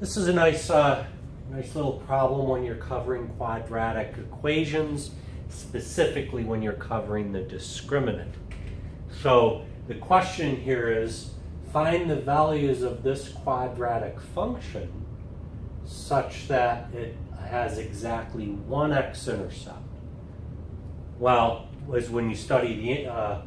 This is a nice little problem when you're covering quadratic equations, specifically when you're covering the discriminant. So the question here is, find the values of this quadratic function such that it has exactly one x-intercept. Well, as when you study the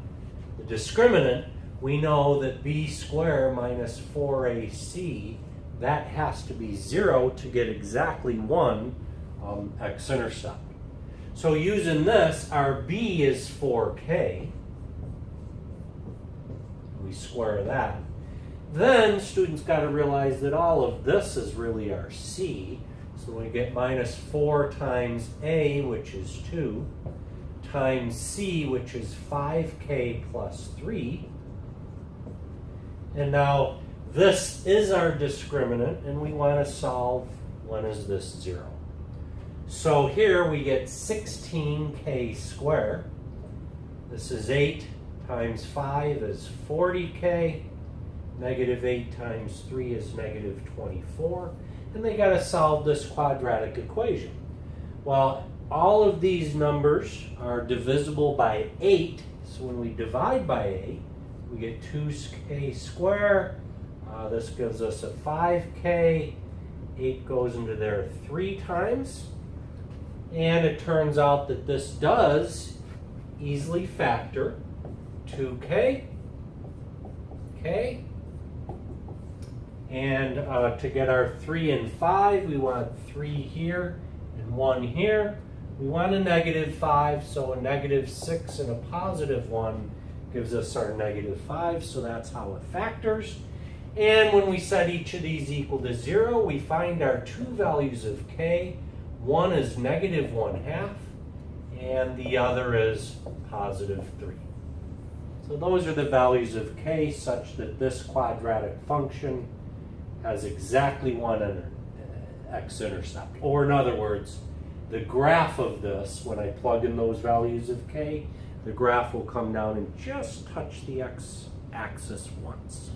discriminant, we know that b squared minus 4ac, that has to be 0 to get exactly one x-intercept. So using this, our b is 4k. We square that. Then students got to realize that all of this is really our c. So we get minus 4 times a, which is 2, times c, which is 5k plus 3. And now this is our discriminant, and we want to solve when is this 0. So here we get 16k squared. This is 8 times 5 is 40k. Negative 8 times 3 is negative 24. And they got to solve this quadratic equation. Well, all of these numbers are divisible by 8. So when we divide by 8, we get 2k squared. This gives us a 5k. 8 goes into there 3 times. And it turns out that this does easily factor 2k, k. And to get our 3 and 5, we want 3 here and 1 here. We want a negative 5, so a negative 6 and a positive 1 gives us our negative 5, so that's how it factors. And when we set each of these equal to 0, we find our two values of k. One is negative 1/2, and the other is positive 3. So those are the values of k such that this quadratic function has exactly one x-intercept. Or in other words, the graph of this, when I plug in those values of k, the graph will come down and just touch the x-axis once.